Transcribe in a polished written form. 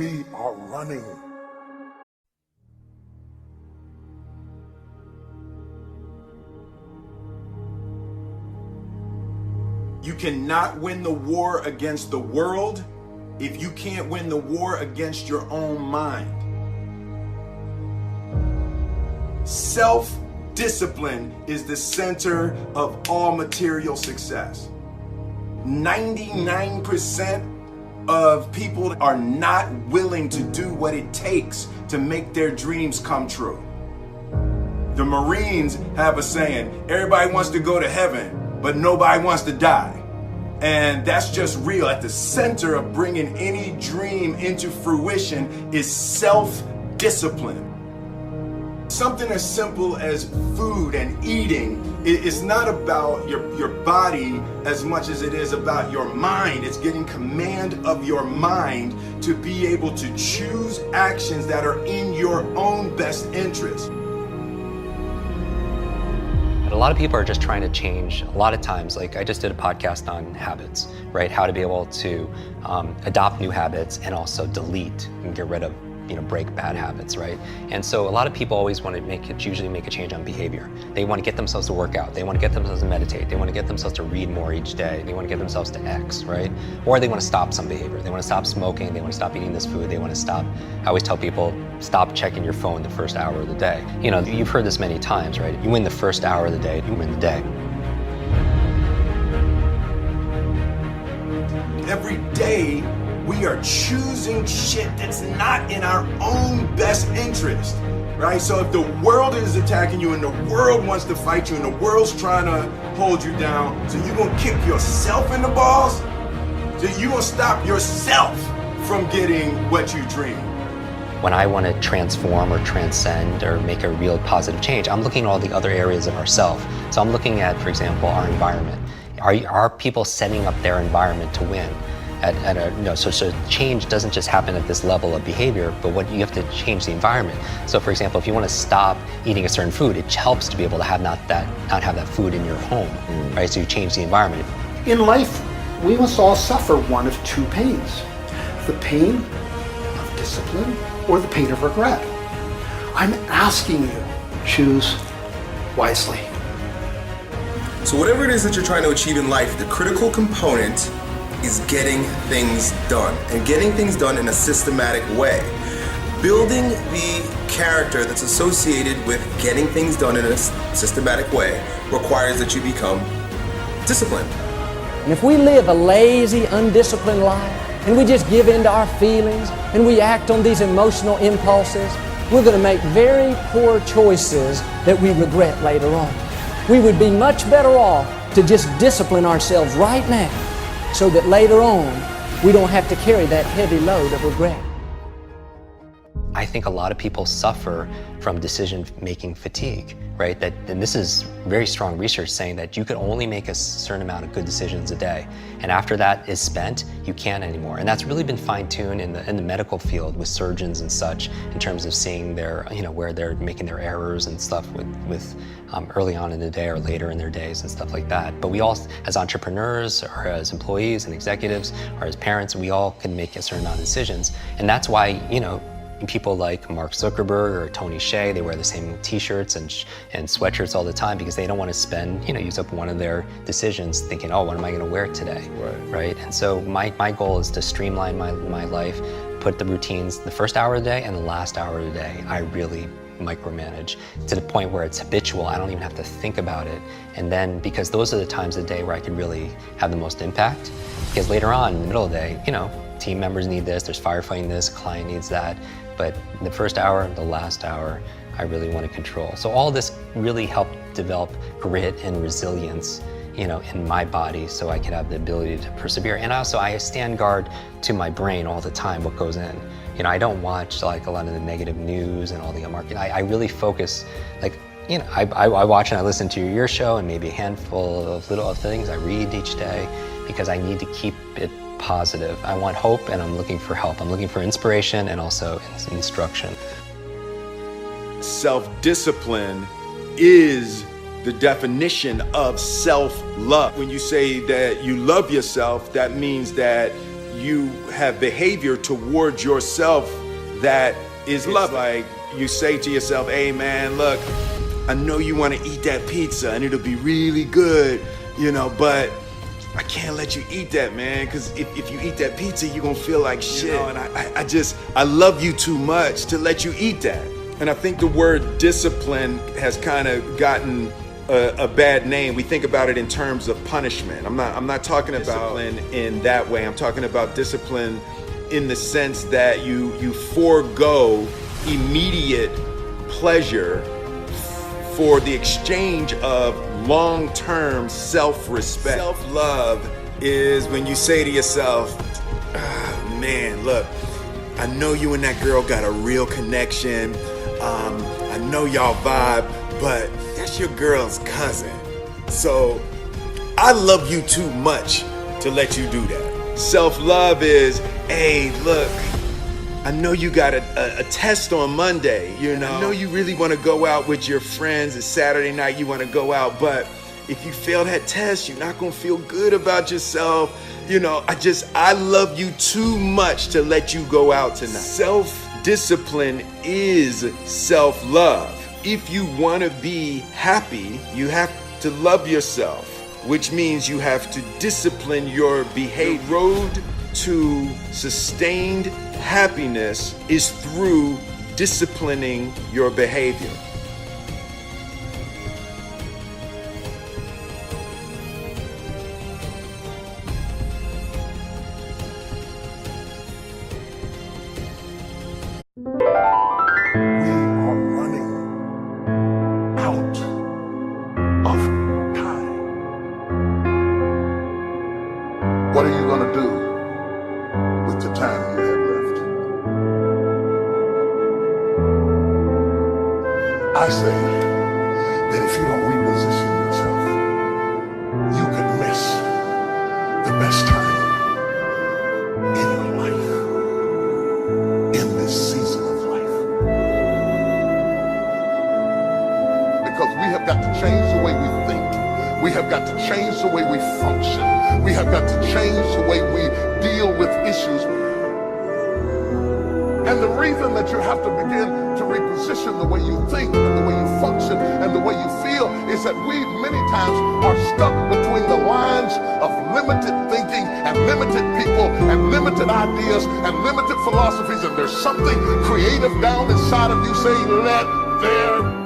we are running. You cannot win the war against the world if you can't win the war against your own mind. Self-discipline is the center of all material success. 99% of people are not willing to do what it takes to make their dreams come true. The Marines have a saying, everybody wants to go to heaven, but nobody wants to die. And that's just real. At the center of bringing any dream into fruition is self-discipline. Something as simple as food and eating is not about your body as much as it is about your mind. It's getting command of your mind to be able to choose actions that are in your own best interest. A lot of people are just trying to change. A lot of times, like I just did a podcast on habits, right? How to be able to adopt new habits and also delete and get rid of, break bad habits, right? And so a lot of people always want to usually make a change on behavior. They want to get themselves to work out. They want to get themselves to meditate. They want to get themselves to read more each day. They want to get themselves to X, right? Or they want to stop some behavior. They want to stop smoking. They want to stop eating this food. They want to stop, I always tell people, stop checking your phone the first hour of the day. You've heard this many times, right? You win the first hour of the day, you win the day. Every day, we are choosing shit that's not in our own best interest, right? So if the world is attacking you and the world wants to fight you and the world's trying to hold you down, so you're gonna kick yourself in the balls? So you're gonna stop yourself from getting what you dream. When I want to transform or transcend or make a real positive change, I'm looking at all the other areas of ourself. So I'm looking at, for example, our environment. Are people setting up their environment to win? So change doesn't just happen at this level of behavior, but what you have to change the environment. So for example, if you want to stop eating a certain food, it helps to be able to have not have that food in your home, right? So you change the environment. In life, we must all suffer one of two pains: the pain of discipline or the pain of regret. I'm asking you, choose wisely. So whatever it is that you're trying to achieve in life, the critical component is getting things done, and getting things done in a systematic way. Building the character that's associated with getting things done in a systematic way requires that you become disciplined. And if we live a lazy, undisciplined life, and we just give in to our feelings, and we act on these emotional impulses, we're going to make very poor choices that we regret later on. We would be much better off to just discipline ourselves right now, so that later on, we don't have to carry that heavy load of regret. I think a lot of people suffer from decision-making fatigue, right? And this is very strong research saying that you can only make a certain amount of good decisions a day. And after that is spent, you can't anymore. And that's really been fine-tuned in the medical field with surgeons and such, in terms of seeing their, where they're making their errors and stuff with early on in the day or later in their days and stuff like that. But we all, as entrepreneurs or as employees and executives or as parents, we all can make a certain amount of decisions. And that's why, people like Mark Zuckerberg or Tony Hsieh, they wear the same t-shirts and sweatshirts all the time because they don't want to spend, use up one of their decisions thinking, oh, what am I going to wear today? Right? And so my goal is to streamline my life, put the routines, the first hour of the day and the last hour of the day, I really micromanage to the point where it's habitual. I don't even have to think about it. And then, because those are the times of the day where I can really have the most impact, because later on in the middle of the day, team members need this, there's firefighting this, client needs that. But the first hour, the last hour, I really want to control. So all this really helped develop grit and resilience, in my body, so I can have the ability to persevere. And also, I stand guard to my brain all the time, what goes in. I don't watch like a lot of the negative news and all the market. I really focus, I watch and I listen to your show and maybe a handful of little things I read each day, because I need to keep it positive. I want hope and I'm looking for help. I'm looking for inspiration and also instruction. Self-discipline is the definition of self-love. When you say that you love yourself, that means that you have behavior towards yourself that is love. Like you say to yourself, hey man, look, I know you want to eat that pizza and it'll be really good, you know, but I can't let you eat that, man, because if you eat that pizza, you're going to feel like shit. You know, and I love you too much to let you eat that. And I think the word discipline has kind of gotten a bad name. We think about it in terms of punishment. I'm not talking about discipline in that way. I'm talking about discipline in the sense that you forego immediate pleasure for the exchange of long-term self-respect. Self-love is when you say to yourself, man, look, I know you and that girl got a real connection. I know y'all vibe, but that's your girl's cousin. So I love you too much to let you do that. Self-love is, hey, look, I know you got a test on Monday, you know. I know you really want to go out with your friends. It's Saturday night, you want to go out, but if you fail that test, you're not going to feel good about yourself. You know, I love you too much to let you go out tonight. Self-discipline is self-love. If you want to be happy, you have to love yourself, which means you have to discipline your behavior. The road to sustained happiness is through disciplining your behavior. We are running out of time. What are you going to do with the time you have left? I say that if you don't reposition yourself, you could miss the best time in your life, in this season of life. Because we have got to change the way we think. We have got to change the way we function. We have got to change the way we deal with issues. And the reason that you have to begin to reposition the way you think and the way you function and the way you feel is that we many times are stuck between the lines of limited thinking and limited people and limited ideas and limited philosophies, and there's something creative down inside of you saying, let there